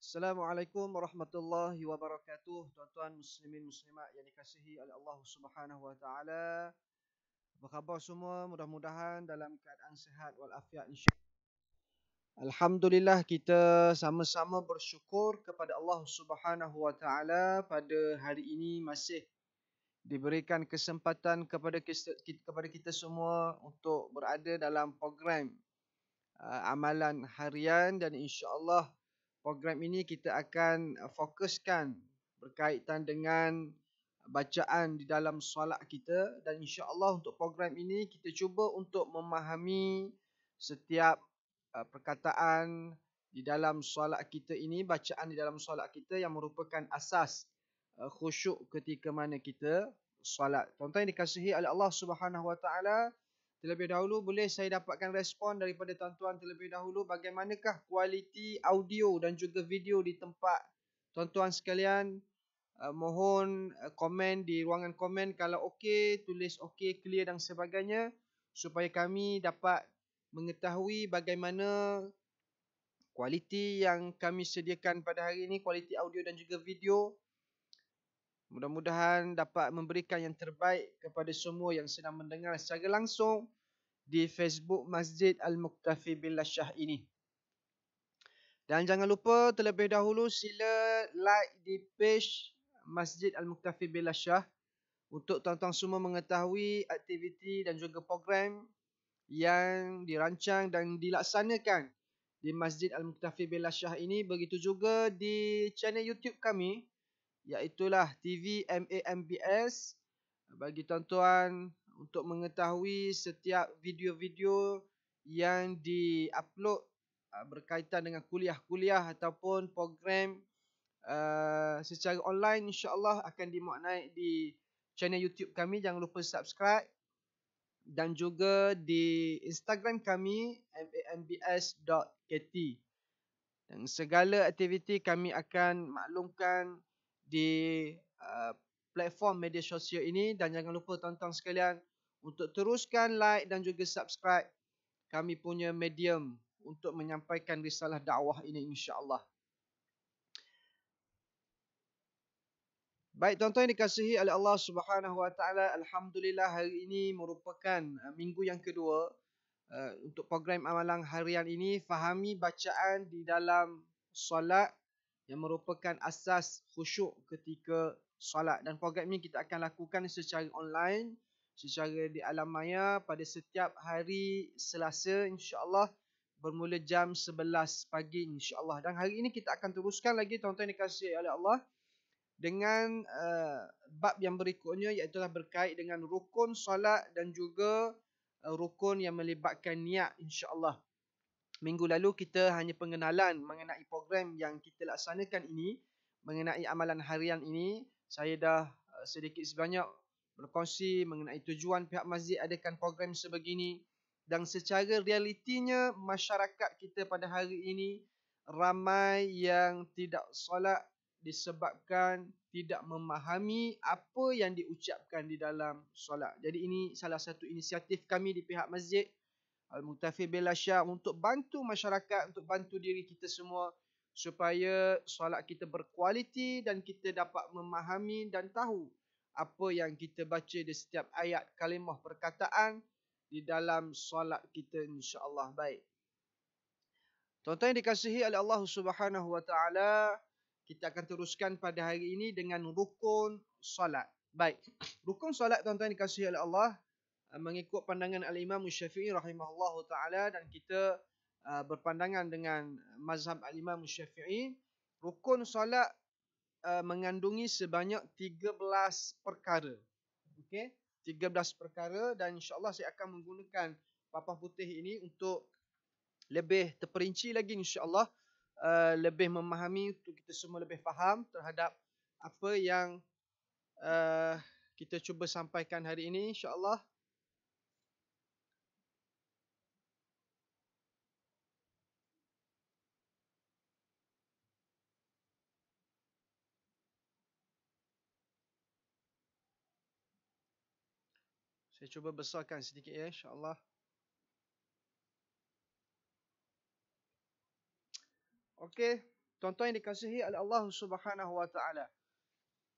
Assalamualaikum warahmatullahi wabarakatuh. Tuan-tuan muslimin muslimat yang dikasihi oleh Allah Subhanahu wa taala. Apa khabar semua? Mudah-mudahan dalam keadaan sihat walafiat insya-Allah. Alhamdulillah, kita sama-sama bersyukur kepada Allah Subhanahu wa taala pada hari ini masih diberikan kesempatan kepada kita semua untuk berada dalam program amalan harian, dan insya-Allah program ini kita akan fokuskan berkaitan dengan bacaan di dalam solat kita, dan insya-Allah untuk program ini kita cuba untuk memahami setiap perkataan di dalam solat kita ini, bacaan di dalam solat kita yang merupakan asas khusyuk ketika mana kita solat. Tuan-tuan yang dikasihi oleh Allah Subhanahu wa taala, terlebih dahulu boleh saya dapatkan respon daripada tuan-tuan terlebih dahulu, bagaimanakah kualiti audio dan juga video di tempat tuan-tuan sekalian? Mohon komen di ruangan komen. Kalau okey, tulis okey, clear dan sebagainya, supaya kami dapat mengetahui bagaimana kualiti yang kami sediakan pada hari ini, kualiti audio dan juga video. Mudah-mudahan dapat memberikan yang terbaik kepada semua yang sedang mendengar secara langsung di Facebook Masjid Al-Muktafi Billah Shah ini. Dan jangan lupa terlebih dahulu sila like di page Masjid Al-Muktafi Billah Shah untuk tuan-tuan semua mengetahui aktiviti dan juga program yang dirancang dan dilaksanakan di Masjid Al-Muktafi Billah Shah ini. Begitu juga di channel YouTube kami, iaitulah TV MAMBS, bagi tuan-tuan untuk mengetahui setiap video-video yang di-upload berkaitan dengan kuliah-kuliah ataupun program secara online, insya-Allah akan dimuat naik di channel YouTube kami. Jangan lupa subscribe, dan juga di Instagram kami mambs.kt. Dan segala aktiviti kami akan maklumkan di platform media sosial ini. Dan jangan lupa tuan-tuan sekalian untuk teruskan like dan juga subscribe kami punya medium untuk menyampaikan risalah dakwah ini, insya-Allah. Baik tuan-tuan yang dikasihi oleh Allah Subhanahu wa taala, alhamdulillah hari ini merupakan minggu yang kedua untuk program amalan harian ini, fahami bacaan di dalam solat yang merupakan asas khusyuk ketika solat. Dan program ini kita akan lakukan secara online, secara di alam maya pada setiap hari Selasa, insya-Allah bermula jam 11 pagi, insya-Allah. Dan hari ini kita akan teruskan lagi tuan-tuan dikasihi oleh Allah dengan bab yang berikutnya, iaitu berkait dengan rukun solat dan juga rukun yang melibatkan niat, insya-Allah. Minggu lalu kita hanya pengenalan mengenai program yang kita laksanakan ini, mengenai amalan harian ini. Saya dah sedikit sebanyak berkongsi mengenai tujuan pihak masjid adakan program sebegini, dan secara realitinya masyarakat kita pada hari ini ramai yang tidak solat disebabkan tidak memahami apa yang diucapkan di dalam solat. Jadi ini salah satu inisiatif kami di pihak masjid Al-Muktafi Billah Shah untuk bantu masyarakat, untuk bantu diri kita semua supaya solat kita berkualiti dan kita dapat memahami dan tahu apa yang kita baca di setiap ayat kalimah perkataan di dalam solat kita, insya-Allah. Baik. Tuan-tuan yang dikasihi oleh Allah Subhanahu wa taala, kita akan teruskan pada hari ini dengan rukun solat. Baik. Rukun solat tuan-tuan yang dikasihi oleh Allah, mengikut pandangan Al-Imam Syafi'i rahimahullahu taala, dan kita berpandangan dengan mazhab Al-Imam Syafi'i, rukun solat mengandungi sebanyak 13 perkara. Okey, 13 perkara, dan insya-Allah saya akan menggunakan papan putih ini untuk lebih terperinci lagi, insya-Allah lebih memahami, untuk kita semua lebih faham terhadap apa yang kita cuba sampaikan hari ini, insya-Allah. Saya cuba besarkan sedikit ya, insya-Allah. Okey. Tuan-tuan yang dikasihi oleh Allah Subhanahu wa taala.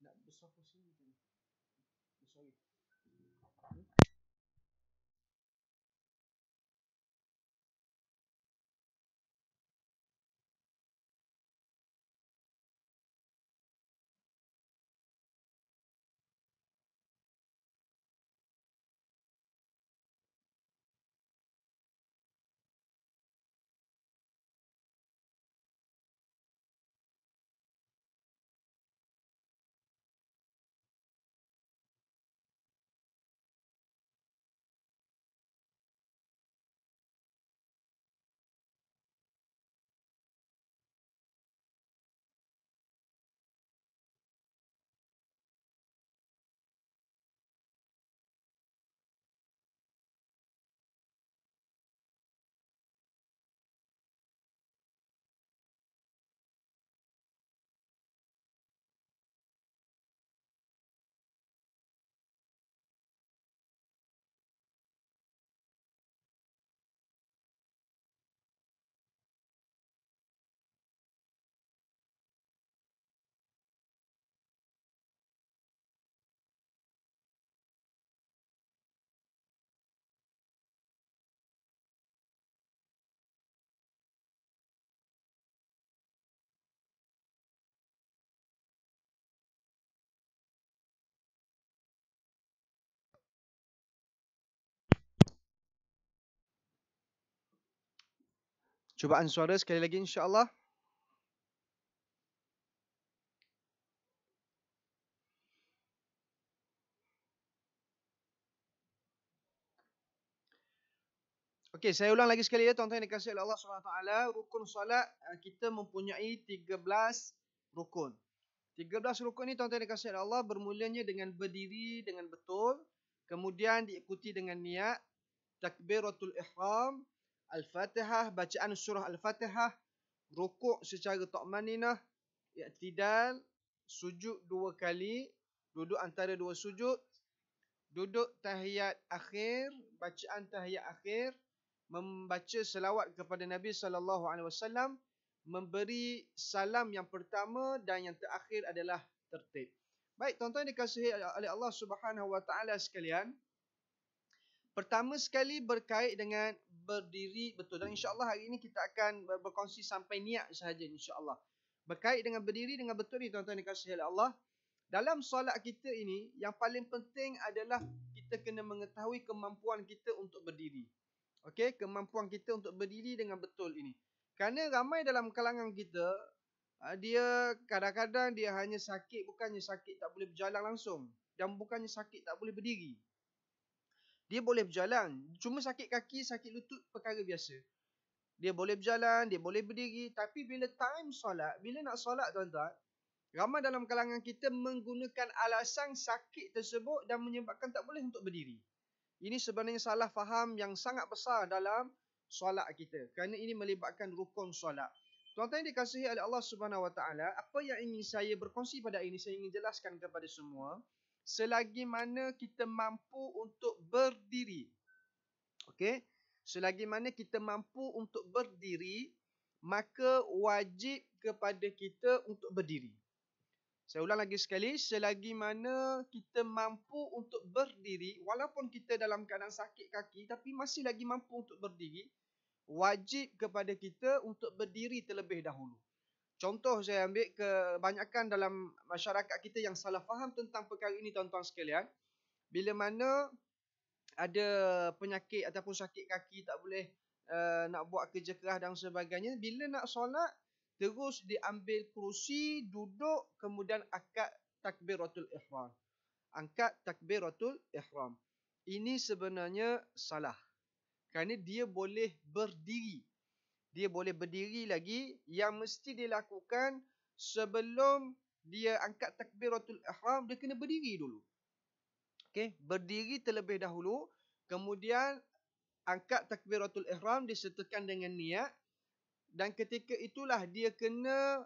Nak besar sini. Sorry. Cubaan suara sekali lagi insya-Allah. Okey, saya ulang lagi sekali ya tuan-tuan yang dikasihi oleh Allah Subhanahu wa taala. Rukun solat kita mempunyai 13 rukun. 13 rukun ni tuan-tuan yang dikasihi oleh Allah bermulanya dengan berdiri dengan betul, kemudian diikuti dengan niat, takbiratul ihram, al-Fatihah, bacaan surah al-Fatihah, rukuk secara ta'maninah, i'tidal, sujud 2 kali, duduk antara 2 sujud, duduk tahiyat akhir, bacaan tahiyat akhir, membaca selawat kepada Nabi sallallahu alaihi wasallam, memberi salam yang pertama dan yang terakhir adalah tertib. Baik, tuan-tuan dikasihi oleh Allah Subhanahu wa taala sekalian. Pertama sekali berkait dengan berdiri betul, dan insya-Allah hari ini kita akan berkongsi sampai niat sahaja insya-Allah. Berkait dengan berdiri dengan betul ni tuan-tuan dikasihi oleh Allah. Dalam solat kita ini, yang paling penting adalah kita kena mengetahui kemampuan kita untuk berdiri. Okey, kemampuan kita untuk berdiri dengan betul ini. Kerana ramai dalam kalangan kita, dia kadang-kadang dia hanya sakit, bukannya sakit tak boleh berjalan langsung. Dan bukannya sakit tak boleh berdiri. Dia boleh berjalan, cuma sakit kaki, sakit lutut perkara biasa. Dia boleh berjalan, dia boleh berdiri, tapi bila time solat, bila nak solat tuan-tuan, ramai dalam kalangan kita menggunakan alasan sakit tersebut dan menyebabkan tak boleh untuk berdiri. Ini sebenarnya salah faham yang sangat besar dalam solat kita. Kerana ini melibatkan rukun solat. Tuan-tuan yang dikasihi oleh Allah Subhanahu Wa Taala, apa yang ingin saya berkongsi pada ini, saya ingin jelaskan kepada semua. Selagi mana kita mampu untuk berdiri. Okey? Selagi mana kita mampu untuk berdiri, maka wajib kepada kita untuk berdiri. Saya ulang lagi sekali, selagi mana kita mampu untuk berdiri, walaupun kita dalam keadaan sakit kaki, tapi masih lagi mampu untuk berdiri, wajib kepada kita untuk berdiri terlebih dahulu. Contoh saya ambil kebanyakan dalam masyarakat kita yang salah faham tentang perkara ini tuan-tuan sekalian. Bila mana ada penyakit ataupun sakit kaki, tak boleh nak buat kerja keras dan sebagainya, bila nak solat, terus diambil kerusi, duduk, kemudian angkat takbiratul ihram. Angkat takbiratul ihram. Ini sebenarnya salah. Kerana dia boleh berdiri. Dia boleh berdiri lagi. Yang mesti dilakukan sebelum dia angkat takbiratul ihram, dia kena berdiri dulu. Okey, berdiri terlebih dahulu. Kemudian angkat takbiratul ihram disertakan dengan niat. Dan ketika itulah dia kena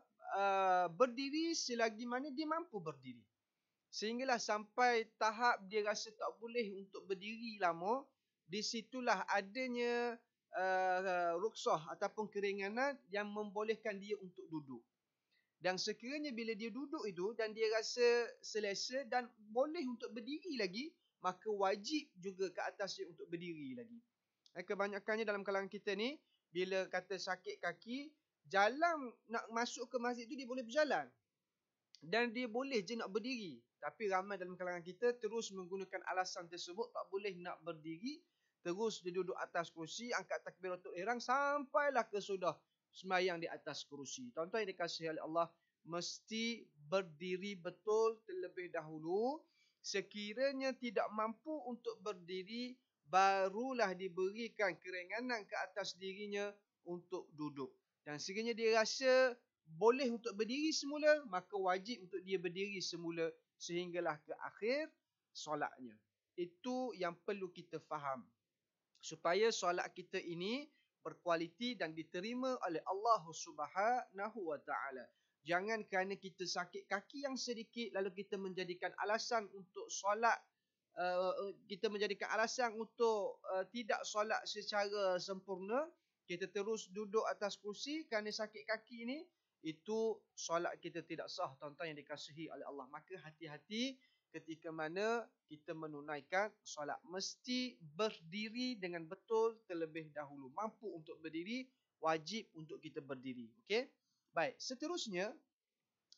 berdiri selagi mana dia mampu berdiri. Sehinggalah sampai tahap dia rasa tak boleh untuk berdiri lama, di situlah adanya rukhsah ataupun keringanan yang membolehkan dia untuk duduk. Dan sekiranya bila dia duduk itu dan dia rasa selesa dan boleh untuk berdiri lagi, maka wajib juga ke atas dia untuk berdiri lagi. Kebanyakannya dalam kalangan kita ni, bila kata sakit kaki, jalan nak masuk ke masjid tu dia boleh berjalan. Dan dia boleh je nak berdiri. Tapi ramai dalam kalangan kita terus menggunakan alasan tersebut, tak boleh nak berdiri. Terus dia duduk atas kerusi, angkat takbiratul ihram sampailah ke sudah semayang di atas kerusi. Tuan-tuan yang dikasihi oleh Allah, mesti berdiri betul terlebih dahulu. Sekiranya tidak mampu untuk berdiri, barulah diberikan keringanan ke atas dirinya untuk duduk. Dan sekiranya dia rasa boleh untuk berdiri semula, maka wajib untuk dia berdiri semula sehinggalah ke akhir solatnya. Itu yang perlu kita faham. Supaya solat kita ini berkualiti dan diterima oleh Allah Subhanahu wa taala. Jangan kerana kita sakit kaki yang sedikit lalu kita menjadikan alasan untuk solat, kita menjadikan alasan untuk tidak solat secara sempurna. Kita terus duduk atas kursi kerana sakit kaki ini, itu solat kita tidak sah, tuan-tuan yang dikasihi oleh Allah. Maka hati-hati ketika mana kita menunaikan solat. Mesti berdiri dengan betul terlebih dahulu. Mampu untuk berdiri, wajib untuk kita berdiri. Okey? Baik, seterusnya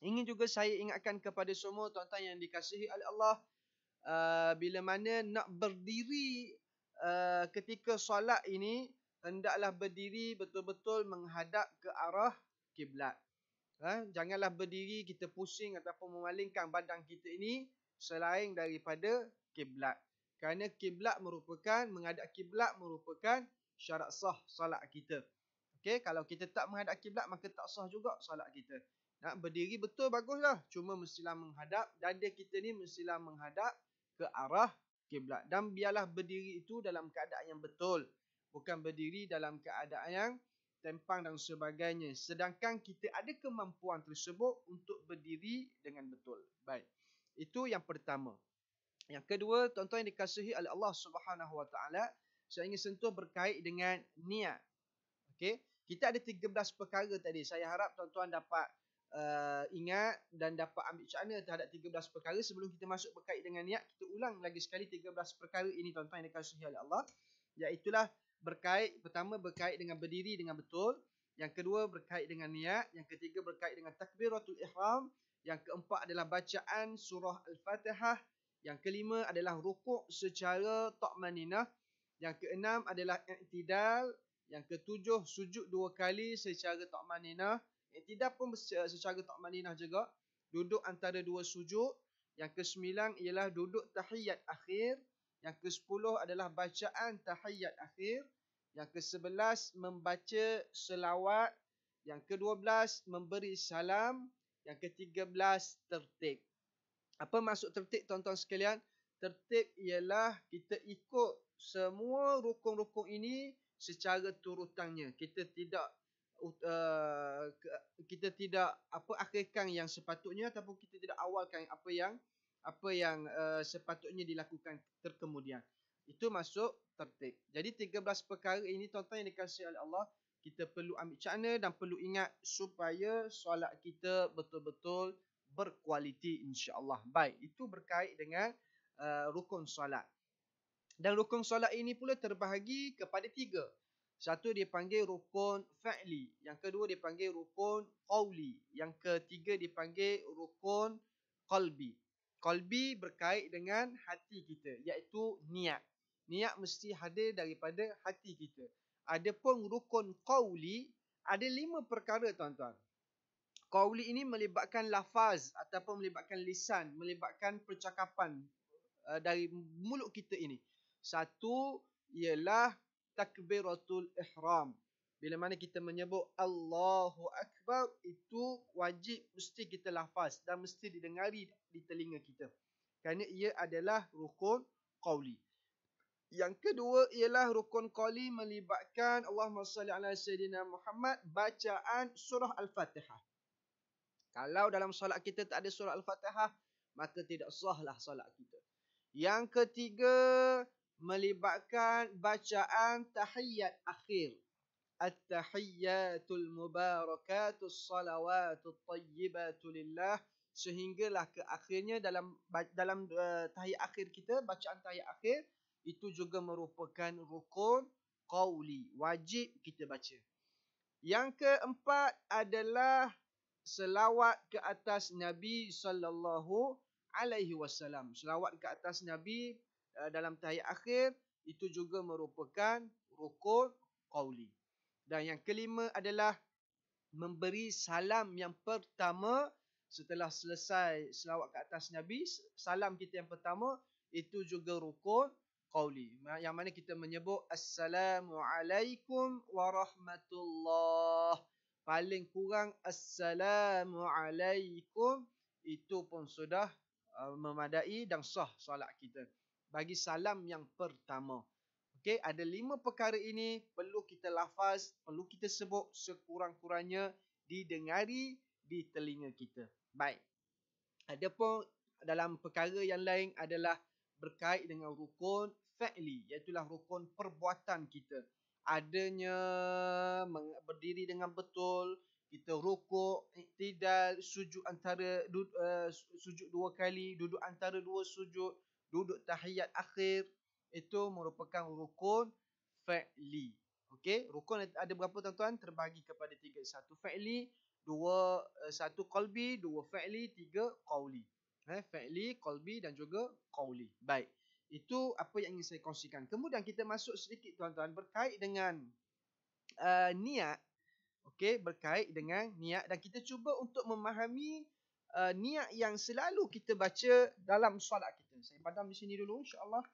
ingin juga saya ingatkan kepada semua tuan-tuan yang dikasihi oleh Allah, bila mana nak berdiri ketika solat ini, hendaklah berdiri betul-betul menghadap ke arah kiblat. Janganlah berdiri kita pusing ataupun memalingkan badan kita ini selain daripada kiblat. Kerana kiblat merupakan, menghadap kiblat merupakan syarat sah solat kita. Okey, kalau kita tak menghadap kiblat maka tak sah juga solat kita. Nak berdiri betul baguslah, cuma mestilah menghadap, dada kita ni mestilah menghadap ke arah kiblat. Dan biarlah berdiri itu dalam keadaan yang betul, bukan berdiri dalam keadaan yang tempang dan sebagainya. Sedangkan kita ada kemampuan tersebut untuk berdiri dengan betul. Baik. Itu yang pertama. Yang kedua, tuan-tuan yang dikasihi oleh Allah Subhanahu wa taala, saya ingin sentuh berkait dengan niat. Okey, kita ada 13 perkara tadi. Saya harap tuan-tuan dapat ingat dan dapat ambil cakna terhadap 13 perkara. Sebelum kita masuk berkait dengan niat, kita ulang lagi sekali 13 perkara ini, tuan-tuan yang dikasihi oleh Allah. Iaitulah pertama berkait dengan berdiri dengan betul, yang kedua berkait dengan niat, yang ketiga berkait dengan takbiratul ihram, yang keempat adalah bacaan surah Al-Fatihah, yang kelima adalah rukuk secara ta'maninah, yang keenam adalah i'tidal, yang ketujuh sujud 2 kali secara ta'maninah, i'tidal pun secara ta'maninah juga, duduk antara 2 sujud, yang kesembilan ialah duduk tahiyat akhir, yang ke-10 adalah bacaan tahiyat akhir, yang ke-11 membaca selawat, yang ke-12 memberi salam, yang ke-13 tertib. Apa maksud tertib, tuan-tuan sekalian? Tertib ialah kita ikut semua rukun-rukun ini secara turutannya. Kita tidak akhirkan yang sepatutnya ataupun kita tidak awalkan apa yang sepatutnya dilakukan terkemudian. Itu masuk tertib. Jadi 13 perkara ini, tuan-tuan yang dikasihi oleh Allah, kita perlu ambil cakna dan perlu ingat supaya solat kita betul-betul berkualiti, insya-Allah. Baik, itu berkait dengan rukun solat. Dan rukun solat ini pula terbahagi kepada 3. Satu dipanggil rukun fa'li, yang kedua dipanggil rukun qawli, yang ketiga dipanggil rukun qalbi. Qalbi berkait dengan hati kita, iaitu niat. Niat mesti hadir daripada hati kita. Adapun rukun qawli ada 5 perkara, tuan-tuan. Qawli ini melibatkan lafaz ataupun melibatkan lisan, melibatkan percakapan dari mulut kita ini. Satu ialah takbiratul ihram. Bila mana kita menyebut Allahu Akbar, itu wajib mesti kita lafaz dan mesti didengari di telinga kita. Kerana ia adalah rukun qawli. Yang kedua ialah rukun qawli melibatkan Allahumma salli ala Sayyidina Muhammad, bacaan surah Al-Fatihah. Kalau dalam solat kita tak ada surah Al-Fatihah, maka tidak sahlah solat kita. Yang ketiga melibatkan bacaan tahiyat akhir. at-tahiyyatul mubarakatus salawatut thayyibatu lillah, sehinggalah ke akhirnya dalam tahiyat akhir kita, bacaan tahiyat akhir itu juga merupakan rukun qauli, wajib kita baca. Yang keempat adalah selawat ke atas Nabi sallallahu alaihi wasallam. Selawat ke atas Nabi dalam tahiyat akhir itu juga merupakan rukun qauli. Dan yang kelima adalah memberi salam yang pertama setelah selesai selawat ke atas Nabi. Salam kita yang pertama itu juga rukun qauli, yang mana kita menyebut Assalamualaikum warahmatullah. Paling kurang Assalamualaikum itu pun sudah memadai dan sah solat kita bagi salam yang pertama. Okey, ada 5 perkara ini perlu kita lafaz, perlu kita sebut sekurang-kurangnya didengari di telinga kita. Baik. Adapun dalam perkara yang lain adalah berkait dengan rukun fa'li, iaitu rukun perbuatan kita. Adanya berdiri dengan betul, kita rukuk, iktidal, sujud antara sujud 2 kali, duduk antara 2 sujud, duduk tahiyat akhir, itu merupakan rukun fa'li. Okey, rukun ada berapa tuan-tuan? Terbagi kepada 3. 1 fa'li, 1 qalbi, 2 fa'li, 3 qauli. Fa'li, qalbi dan juga qauli. Baik. Itu apa yang ingin saya kongsikan. Kemudian kita masuk sedikit tuan-tuan berkait dengan niat. Okey, berkait dengan niat dan kita cuba untuk memahami niat yang selalu kita baca dalam solat kita. Saya padam di sini dulu insya-Allah.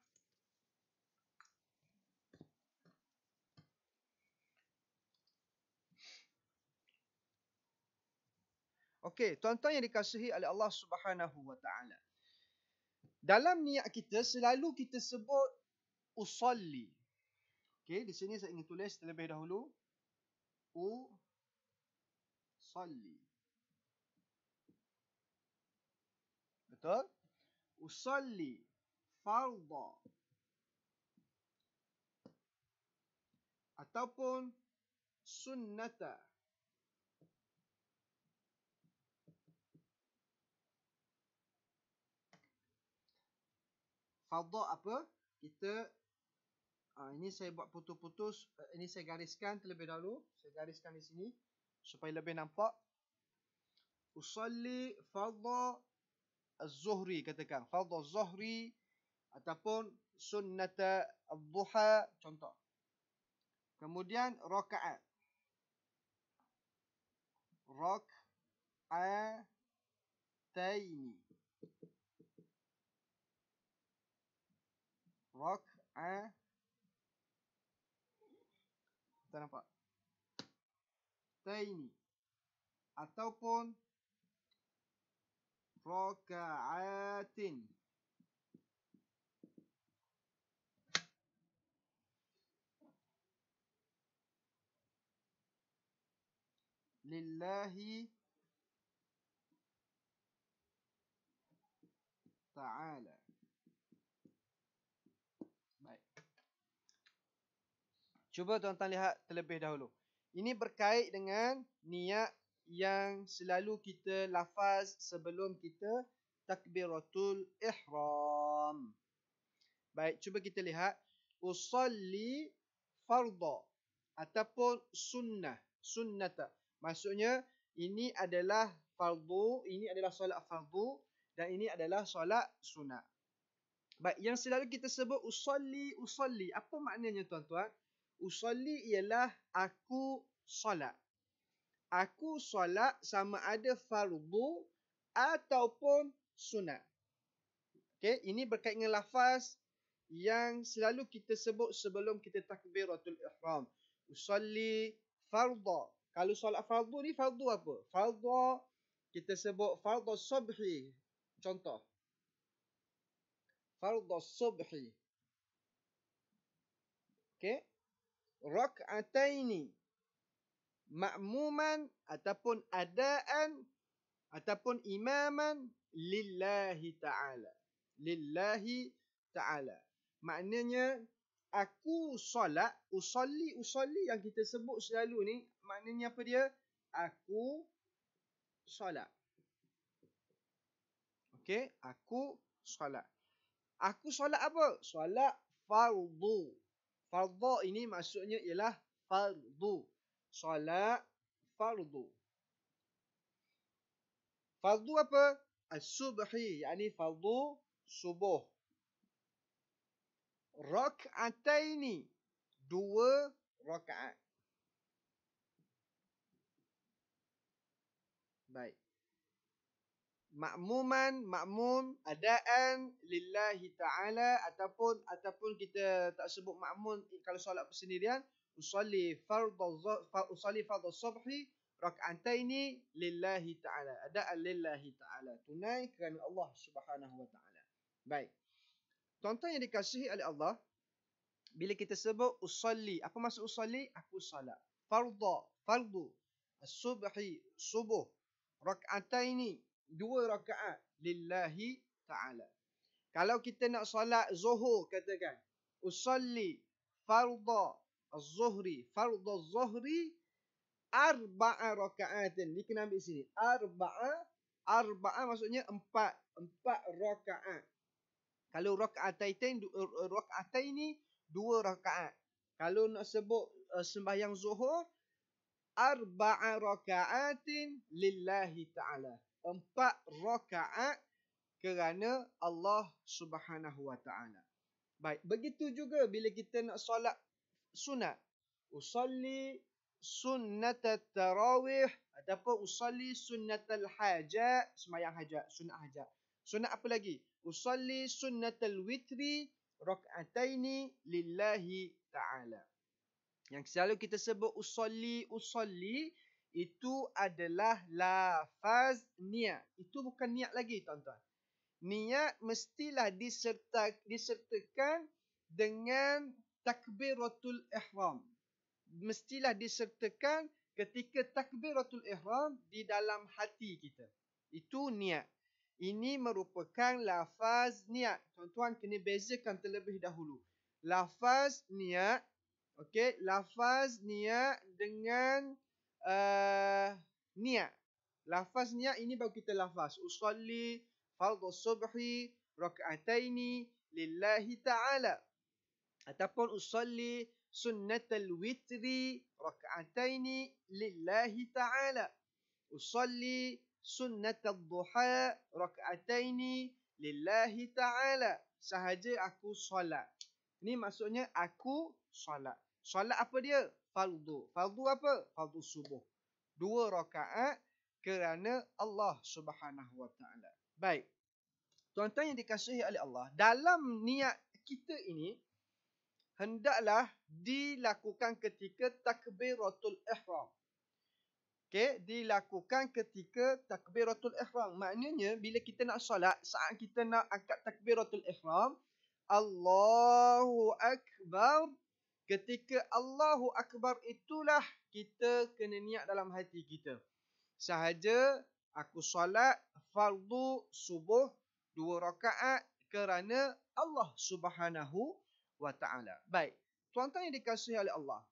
Okey, tuan-tuan yang dikasihi oleh Allah Subhanahu wa taala. Dalam niat kita selalu kita sebut usolli. Okey, di sini saya ingin tulis terlebih dahulu usolli. Betul? Usolli fardha ataupun sunnata. Fardha apa? Kita ini saya buat putus-putus, ini saya gariskan terlebih dahulu. Saya gariskan di sini supaya lebih nampak. Usolli fardha az-zuhri, katakan fardha az-zuhri ataupun sunnata ad-duha, contoh. Kemudian rakaat. Rak'ataini. Kita nampak? Taini. Ataupun raka'atin. Lillahi ta'ala. Baik. Cuba tuan-tuan lihat terlebih dahulu. Ini berkait dengan niat yang selalu kita lafaz sebelum kita takbiratul ihram. Baik, cuba kita lihat. Usalli fardha ataupun sunnata. Maksudnya ini adalah fardu, ini adalah solat fardu dan ini adalah solat sunat. Baik, yang selalu kita sebut usalli. Apa maknanya tuan-tuan? Usalli ialah aku solat. Aku solat sama ada fardu ataupun sunat. Okey, ini berkait dengan lafaz yang selalu kita sebut sebelum kita takbiratul ihram. Usalli fardha. Kalau solat fardu ni fardu apa? Fardha kita sebut fardhu subhi. Contoh. Fardhu subhi. Okey. Rak'ataini. Ma'muman ataupun adaan ataupun imaman lillahi ta'ala. Lillahi ta'ala. Maknanya aku solat, usolli yang kita sebut selalu ni, maknanya apa dia? Aku solat. Okey, aku solat. Aku solat apa? Solat fardu. Fardu ini maksudnya ialah fardu. Solat fardu. Fardu apa? As-subhi, yakni fardu subuh. Rak'ataini, 2 rakaat. Baik. Makmum adaan lillahi ta'ala, ataupun kita tak sebut makmum kalau solat persendirian, usalli fardhu subhi rak'ataini lillahi ta'ala, adaan lillahi ta'ala, tunai kerana Allah Subhanahu wa ta'ala. Baik. Tuan-tuan yang dikasihi oleh Allah, bila kita sebut usalli, apa maksud usalli? Aku salat. Fardu as-subhi, subuh, rak'ataini, 2 rakaat, lillahi ta'ala. Kalau kita nak solat zuhur, katakan usalli fardhu az-zuhri, arba'a raka'atin. Ni kena ambil sini. Arba'a maksudnya 4 rakaat. Kalau raka'ataini 2 rakaat. Kalau nak sebut sembahyang zuhur, arba'a raka'atin lillahi ta'ala, 4 rakaat kerana Allah Subhanahu wa ta'ala. Baik, begitu juga bila kita nak solat sunat, usalli sunnatat tarawih ataupun usalli sunnatal hajat, sembahyang hajat, sunat hajat. Sunat apa lagi? Usalli sunnatal witri rak'ataini lillahi ta'ala. Yang selalu kita sebut usalli itu adalah lafaz niat. Itu bukan niat lagi, tuan-tuan. Niat mestilah disertakan dengan takbiratul ihram. Mestilah disertakan ketika takbiratul ihram di dalam hati kita. Itu niat. Ini merupakan lafaz niat. Tuan-tuan kena bezakan terlebih dahulu. Lafaz niat, okey, lafaz niat dengan niat. Lafaz niat ini baru kita lafaz. Usalli fardhu subhi rak'ataini lillahi ta'ala. Ataupun usalli sunnatal witri rak'ataini lillahi ta'ala. Usalli sunnatal duha rak'ataini lillahi ta'ala. Sahaja aku solat. Ini maksudnya aku solat. Solat apa dia? Fardu. Fardu apa? Fardu subuh. 2 rakaat kerana Allah Subhanahu wa ta'ala. Baik. Tuan-tuan yang dikasihi oleh Allah, dalam niat kita ini hendaklah dilakukan ketika takbiratul ihram. Okey, dilakukan ketika takbiratul ihram. Maknanya bila kita nak solat, saat kita nak angkat takbiratul ihram, Allahu akbar. Ketika Allahu akbar itulah kita kena niat dalam hati kita. Sahaja aku solat fardu subuh 2 rakaat kerana Allah Subhanahu wa ta'ala. Baik. Tuan-tuan yang dikasihi oleh Allah,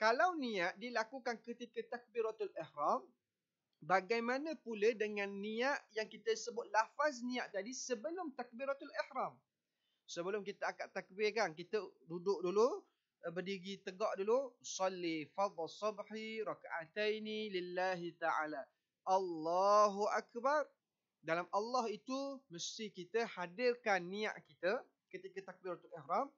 kalau niat dilakukan ketika takbiratul ihram, bagaimana pula dengan niat yang kita sebut lafaz niat tadi sebelum takbiratul ihram? Sebelum kita angkat takbir kan, kita duduk dulu, berdiri tegak dulu, salli fardhu subhi rak'ataini lillahi ta'ala. Allahu akbar. Dalam Allah itu mesti kita hadirkan niat kita ketika takbiratul ihram,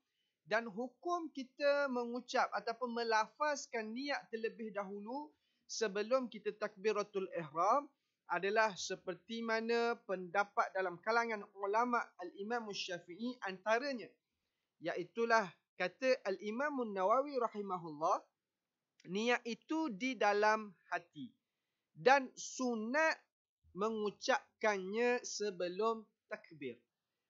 dan hukum kita mengucap ataupun melafazkan niat terlebih dahulu sebelum kita takbiratul ihram adalah seperti mana pendapat dalam kalangan ulama Al-Imam Syafi'i antaranya, iaitulah kata Al-Imam Nawawi rahimahullah, niat itu di dalam hati dan sunat mengucapkannya sebelum takbir.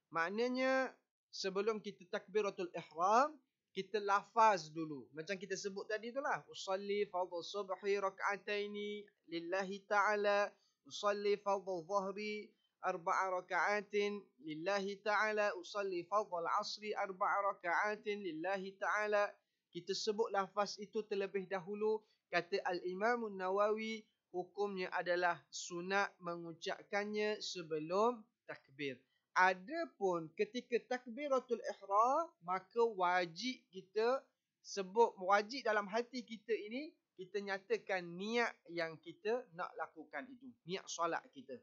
Maknanya sebelum kita takbiratul ihram, kita lafaz dulu. Macam kita sebut tadi itulah. Usalli fardhu subhi rak'ataini lillahi ta'ala. Usalli fardhu dhuhri arba'a raka'atin lillahi ta'ala, usalli fardhu al-'asri arba'a raka'atin lillahi ta'ala. Kita sebut lafaz itu terlebih dahulu. Kata Al-Imam Nawawi, hukumnya adalah sunat mengucapkannya sebelum takbir. Adapun ketika takbiratul ihram, maka wajib kita sebut, wajib dalam hati kita ini, kita nyatakan niat yang kita nak lakukan itu. Niat solat kita.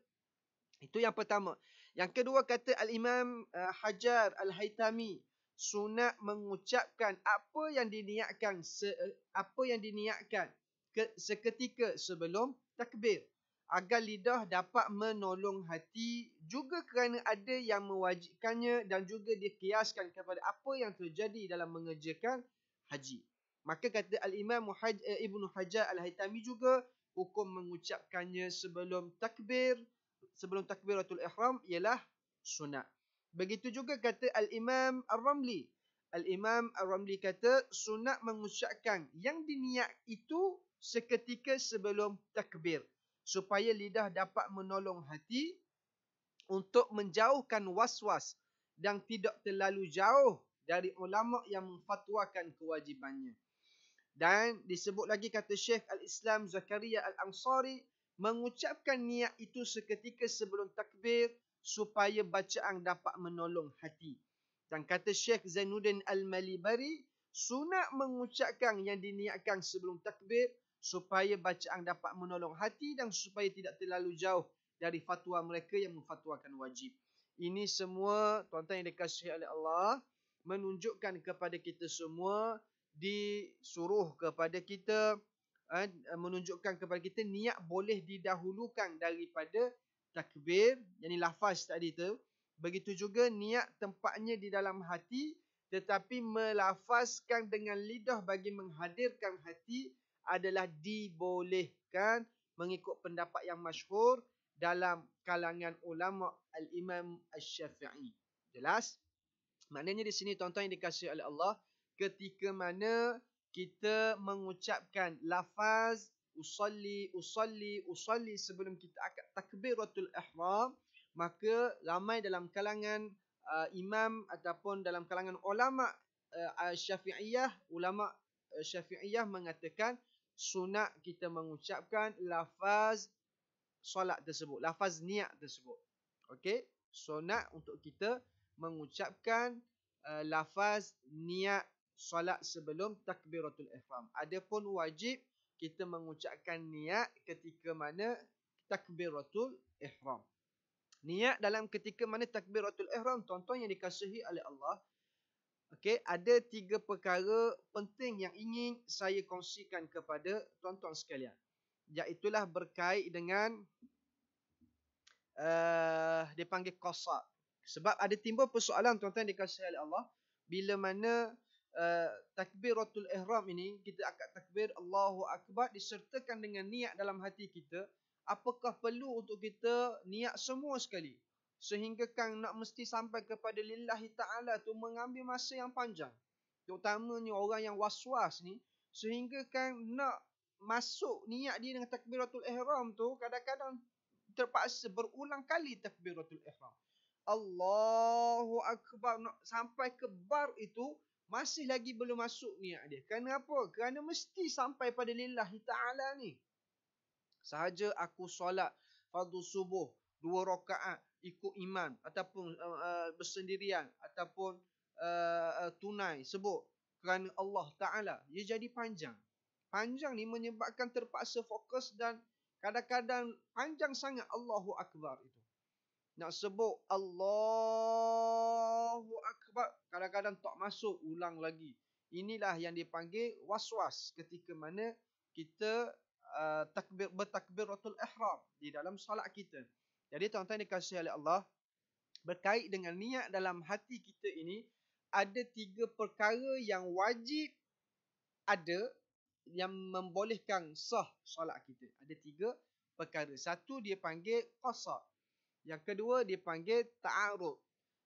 Itu yang pertama. Yang kedua, kata Al-Imam Hajar Al-Haytami, sunat mengucapkan apa yang diniatkan seketika sebelum takbir, agar lidah dapat menolong hati, juga kerana ada yang mewajibkannya dan juga dikiaskan kepada apa yang terjadi dalam mengerjakan haji. Maka kata Al-Imam Ibnu Hajar Al-Haytami juga, hukum mengucapkannya sebelum takbiratul ihram ialah sunat. Begitu juga kata Al-Imam Ar-Ramli. Al-Imam Ar-Ramli kata sunat mengucapkan yang diniat itu seketika sebelum takbir, supaya lidah dapat menolong hati untuk menjauhkan was-was dan tidak terlalu jauh dari ulama yang memfatwakan kewajibannya. Dan disebut lagi kata Syekh Al-Islam Zakaria Al-Ansari, mengucapkan niat itu seketika sebelum takbir supaya bacaan dapat menolong hati. Dan kata Syekh Zainuddin Al-Malibari, sunat mengucapkan yang diniatkan sebelum takbir supaya bacaan dapat menolong hati dan supaya tidak terlalu jauh dari fatwa mereka yang memfatwakan wajib. Ini semua, tuan-tuan yang dikasihi oleh Allah, menunjukkan kepada kita semua, disuruh kepada kita, menunjukkan kepada kita niat boleh didahulukan daripada takbir, yakni lafaz tadi tu. Begitu juga niat tempatnya di dalam hati, tetapi melafazkan dengan lidah bagi menghadirkan hati adalah dibolehkan mengikut pendapat yang masyhur dalam kalangan ulama Al-Imam Asy-Syafi'i. Jelas? Maknanya di sini tuan-tuan yang dikasihi oleh Allah, ketika mana kita mengucapkan lafaz usalli sebelum kita akad takbiratul ihram, maka ramai dalam kalangan imam ataupun dalam kalangan ulama Syafi'iyah mengatakan sunat kita mengucapkan lafaz solat tersebut, lafaz niat tersebut. Okey, sunat untuk kita mengucapkan lafaz niat solat sebelum takbiratul ihram. Adapun wajib kita mengucapkan niat ketika mana takbiratul ihram. Niat dalam ketika mana takbiratul ihram, tuan-tuan yang dikasihi oleh Allah, okey, ada 3 perkara penting yang ingin saya kongsikan kepada tuan-tuan sekalian. Iaitulah berkait dengan dia panggil qasar. Sebab ada timbul persoalan, tuan-tuan dikasihi oleh Allah, bila mana takbiratul ihram ini, kita akad takbir Allahu Akbar disertakan dengan niat dalam hati kita, apakah perlu untuk kita niat semua sekali? Sehingga kan nak mesti sampai kepada lillahi ta'ala tu mengambil masa yang panjang. Terutamanya orang yang was-was ni, sehingga kan nak masuk niat dia dengan takbiratul ihram tu, kadang-kadang terpaksa berulang kali takbiratul ihram. Allahu Akbar, nak sampai ke bar itu masih lagi belum masuk niat dia. Kerana apa? Kerana mesti sampai pada lillahi ta'ala ni. Sahaja aku solat fardu subuh 2 rakaat ikut imam ataupun bersendirian ataupun tunai sebut kerana Allah Ta'ala, ia jadi panjang. Panjang ni menyebabkan terpaksa fokus dan kadang-kadang panjang sangat Allahu Akbar itu. Nak sebut Allahu Akbar, kadang-kadang tak masuk, ulang lagi. Inilah yang dipanggil was-was ketika mana kita bertakbiratul ihram di dalam solat kita. Jadi tuan-tuan dikasihi oleh Allah, berkait dengan niat dalam hati kita ini, ada 3 perkara yang wajib ada yang membolehkan sah solat kita. Ada 3 perkara. Satu dia panggil qasar. Yang kedua dia panggil ta'arud.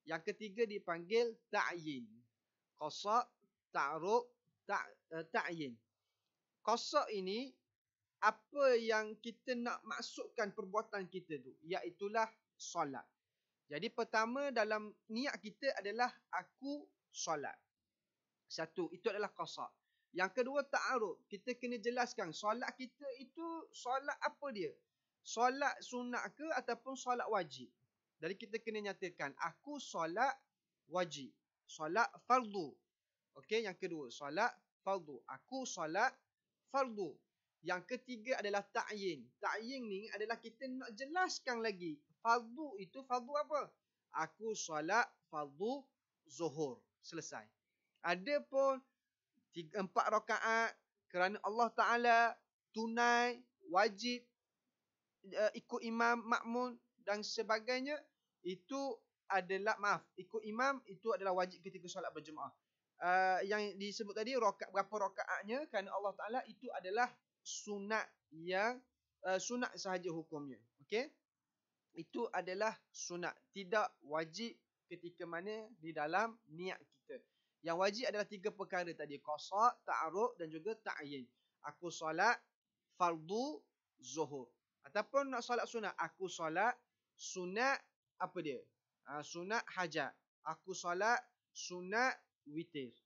Yang ketiga dia panggil ta'yin. Qasar, ta'arud, ta'yin. Qasar ini apa yang kita nak masukkan perbuatan kita tu, iaitulah solat. Jadi pertama dalam niat kita adalah aku solat. Satu, itu adalah qasad. Yang kedua, ta'arud. Kita kena jelaskan solat kita itu solat apa dia? Solat sunat ke ataupun solat wajib? Jadi kita kena nyatakan aku solat wajib, solat fardu. Okey, yang kedua solat fardu. Aku solat fardu. Yang ketiga adalah ta'yin. Ta'yin ni adalah kita nak jelaskan lagi. Fardu itu fardu apa? Aku solat fardu zuhur. Selesai. Ada pun 4 rakaat kerana Allah Ta'ala, tunai, wajib, ikut imam, makmun dan sebagainya. Itu adalah, ikut imam itu adalah wajib ketika solat berjemaah. Yang disebut tadi, berapa rakaatnya kerana Allah Ta'ala, itu adalah sunat yang sunat sahaja hukumnya. Okey? Itu adalah sunat, tidak wajib ketika mana di dalam niat kita. Yang wajib adalah 3 perkara tadi, qasad, ta'arud dan juga ta'yin. Aku solat fardu zuhur. Ataupun nak solat sunat, aku solat sunat apa dia? Sunat hajat. Aku solat sunat witir.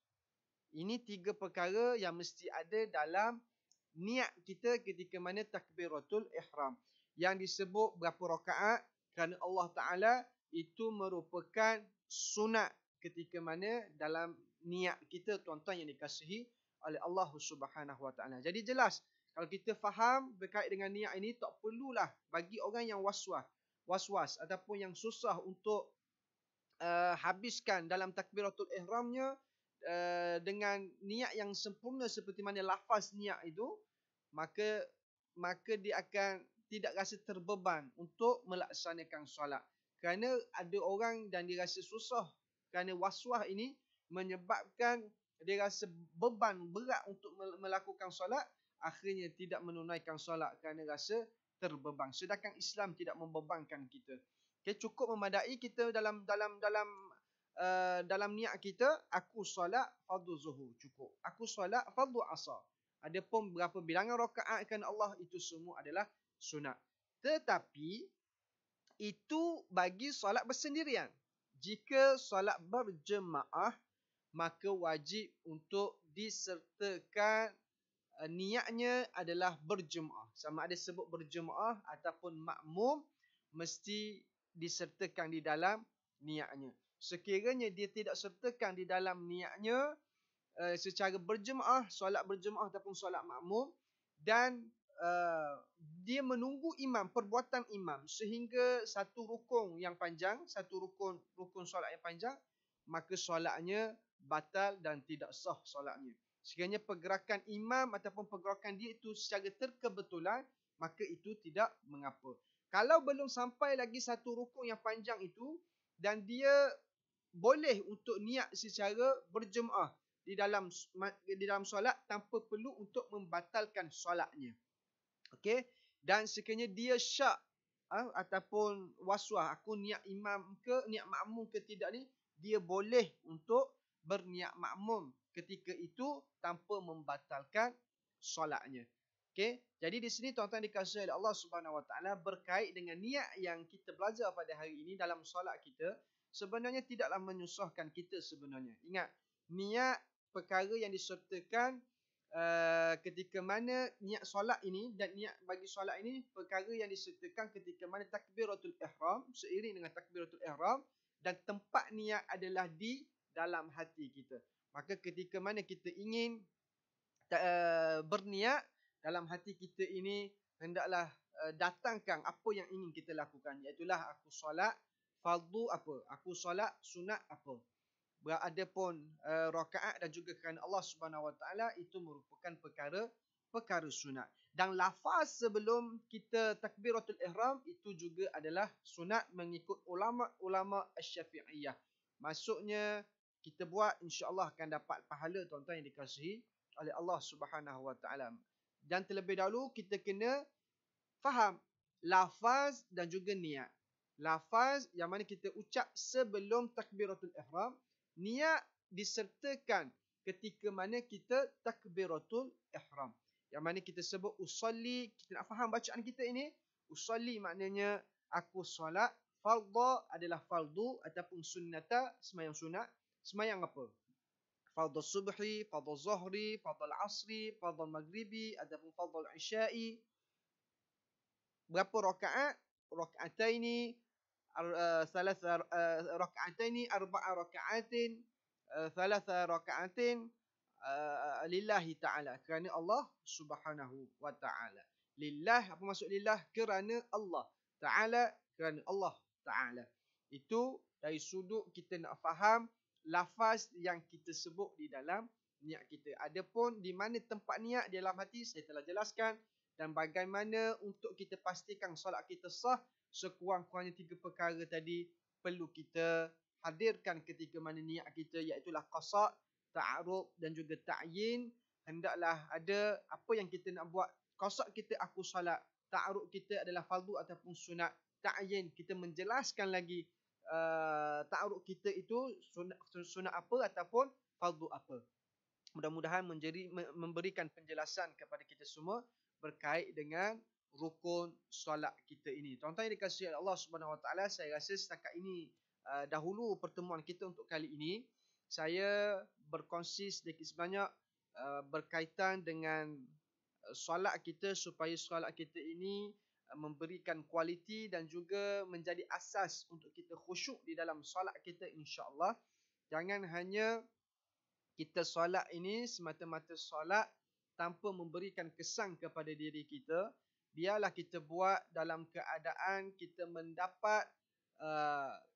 Ini 3 perkara yang mesti ada dalam niat kita ketika mana takbiratul ihram. Yang disebut berapa rakaat kerana Allah Ta'ala itu merupakan sunat ketika mana dalam niat kita, tuan-tuan yang dikasihi oleh Allah Subhanahu Wa Ta'ala. Jadi jelas, kalau kita faham berkait dengan niat ini, tak perlulah bagi orang yang was-was ataupun yang susah untuk habiskan dalam takbiratul ihramnya dengan niat yang sempurna seperti mana lafaz niat itu, maka dia akan tidak rasa terbeban untuk melaksanakan solat. Kerana ada orang dan dia rasa susah kerana was-was ini menyebabkan dia rasa beban berat untuk melakukan solat, akhirnya tidak menunaikan solat kerana rasa terbeban. Sedangkan Islam tidak membebankan kita. Okay, cukup memadai kita dalam niat kita, aku solat fardu zuhur, cukup. Aku solat fardu asar. Adapun berapa bilangan rakaat kerana Allah, itu semua adalah sunat. Tetapi itu bagi solat bersendirian. Jika solat berjemaah, maka wajib untuk disertakan niatnya adalah berjemaah. Sama ada sebut berjemaah ataupun makmum, mesti disertakan di dalam niatnya. Sekiranya dia tidak sertakan di dalam niatnya secara berjemaah, solat berjemaah ataupun solat makmum, dan dia menunggu imam, perbuatan imam sehingga satu rukun yang panjang, satu rukun solat yang panjang, maka solatnya batal dan tidak sah solatnya. Sekiranya pergerakan imam ataupun pergerakan dia itu secara terkebetulan, maka itu tidak mengapa. Kalau belum sampai lagi satu rukun yang panjang itu dan dia boleh untuk niat secara berjemaah di dalam solat tanpa perlu untuk membatalkan solatnya. Okey, dan sekiranya dia syak ataupun waswas, aku niat imam ke niat makmum ke tidak ni, dia boleh untuk berniat makmum ketika itu tanpa membatalkan solatnya. Okey, jadi di sini tuan-tuan dikasihi oleh Allah Subhanahu Wa Taala, berkait dengan niat yang kita belajar pada hari ini dalam solat kita, sebenarnya tidaklah menyusahkan kita sebenarnya. Ingat, niat perkara yang disertakan ketika mana niat solat ini, dan niat bagi solat ini perkara yang disertakan ketika mana takbiratul ihram, seiring dengan takbiratul ihram, dan tempat niat adalah di dalam hati kita. Maka ketika mana kita ingin berniat, dalam hati kita ini hendaklah datangkan apa yang ingin kita lakukan, iaitulah aku solat fardu apa, aku solat sunat apa. Adapun rakaat dan juga kerana Allah Subhanahu Wa Taala, itu merupakan perkara sunat. Dan lafaz sebelum kita takbiratul ihram itu juga adalah sunat mengikut ulama Asy-Syafi'iyah. Maksudnya kita buat, insya-Allah akan dapat pahala, tuan-tuan yang dikasihi oleh Allah Subhanahu Wa Taala. Dan terlebih dahulu kita kena faham lafaz dan juga niat. Lafaz yang mana kita ucap sebelum takbiratul ihram, niat disertakan ketika mana kita takbiratul ihram. Yang mana kita sebut usolli, kita nak faham bacaan kita ini. Usolli maknanya aku solat Fardha adalah fardu ataupun sunnata, semayang sunat. Semayang apa? Fardhu subhi, fardhu zuhri, fardhu asri, fardhu maghribi ataupun fardhu isya'i. Berapa rakaat? Raka'ataini, thalatha raka'ataini, arba'a raka'atin, thalatha raka'atin, lillahi ta'ala, kerana Allah subhanahu wa ta'ala. Lillah, apa maksud lillah? Kerana Allah. Ta'ala, kerana Allah ta'ala. Itu dari sudut kita nak faham lafaz yang kita sebut di dalam niat kita. Adapun di mana tempat niat di dalam hati, saya telah jelaskan. Dan bagaimana untuk kita pastikan solat kita sah, sekurang-kurangnya 3 perkara tadi perlu kita hadirkan ketika mana niat kita, iaitulah qasa', ta'arud dan juga ta'yin. Hendaklah ada apa yang kita nak buat. Qasa' kita aku salat, ta'arud kita adalah fardu ataupun sunat, ta'yin kita menjelaskan lagi ta'arud kita itu sunat apa ataupun fardu apa. Mudah-mudahan memberikan penjelasan kepada kita semua berkait dengan rukun solat kita ini. Tuan-tuan yang dikasihi Allah Subhanahu Wa Taala, saya rasa setakat ini dahulu pertemuan kita untuk kali ini. Saya berkongsi sedikit sebanyak berkaitan dengan solat kita, supaya solat kita ini memberikan kualiti dan juga menjadi asas untuk kita khusyuk di dalam solat kita, insya-Allah. Jangan hanya kita solat ini semata-mata solat tanpa memberikan kesan kepada diri kita. Biarlah kita buat dalam keadaan kita mendapat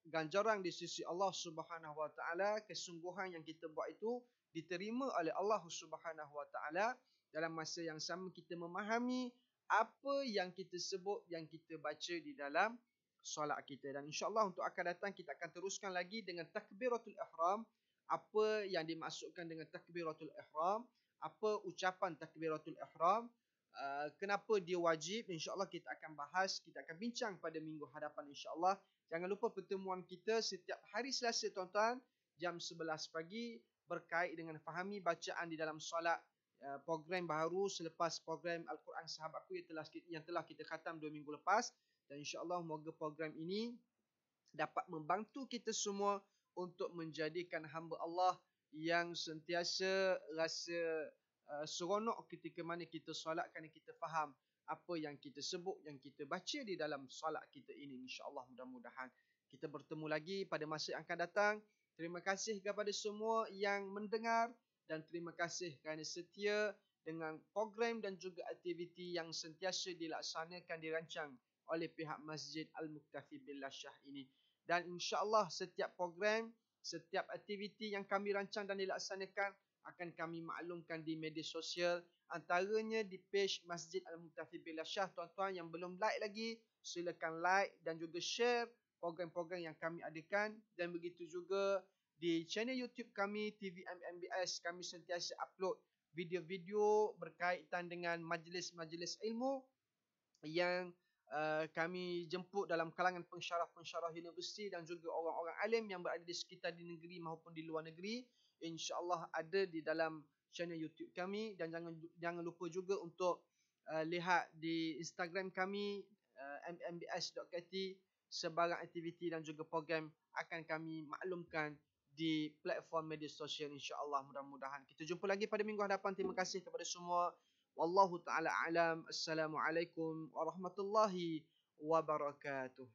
ganjaran di sisi Allah Subhanahu Wa Taala. Kesungguhan yang kita buat itu diterima oleh Allah Subhanahu Wa Taala. Dalam masa yang sama kita memahami apa yang kita sebut, yang kita baca di dalam solat kita. Dan insya-Allah untuk akan datang kita akan teruskan lagi dengan takbiratul ihram. Apa yang dimaksudkan dengan takbiratul ihram, apa ucapan takbiratul ihram, kenapa dia wajib, insya-Allah kita akan bahas, kita akan bincang pada minggu hadapan, insya-Allah. Jangan lupa pertemuan kita setiap hari Selasa, tuan-tuan, jam 11 pagi, berkait dengan fahami bacaan di dalam solat. Program baru selepas program Al-Quran Sahabatku yang telah kita khatam 2 minggu lepas. Dan insya-Allah moga program ini dapat membantu kita semua untuk menjadikan hamba Allah yang sentiasa rasa seronok ketika mana kita solat, kerana kita faham apa yang kita sebut, yang kita baca di dalam solat kita ini, insya-Allah. Mudah-mudahan kita bertemu lagi pada masa yang akan datang. Terima kasih kepada semua yang mendengar dan terima kasih kerana setia dengan program dan juga aktiviti yang sentiasa dilaksanakan, dirancang oleh pihak Masjid Al-Muktafi Billah Shah ini. Dan insya-Allah setiap program, setiap aktiviti yang kami rancang dan dilaksanakan akan kami maklumkan di media sosial, antaranya di page Masjid Al-Muktafi Billah Shah. Tuan-tuan yang belum like lagi, silakan like dan juga share program-program yang kami adakan. Dan begitu juga di channel YouTube kami, TV MMBS, kami sentiasa upload video-video berkaitan dengan majlis-majlis ilmu yang kami jemput dalam kalangan pensyarah-pensyarah universiti dan juga orang-orang alim yang berada di sekitar di negeri maupun di luar negeri. InsyaAllah ada di dalam channel YouTube kami. Dan jangan lupa juga untuk lihat di Instagram kami, mmbs.kt. Sebarang aktiviti dan juga program akan kami maklumkan di platform media sosial, insyaAllah. Mudah-mudahan kita jumpa lagi pada minggu hadapan. Terima kasih kepada semua. Wallahu ta'ala alam. Assalamualaikum warahmatullahi wabarakatuh.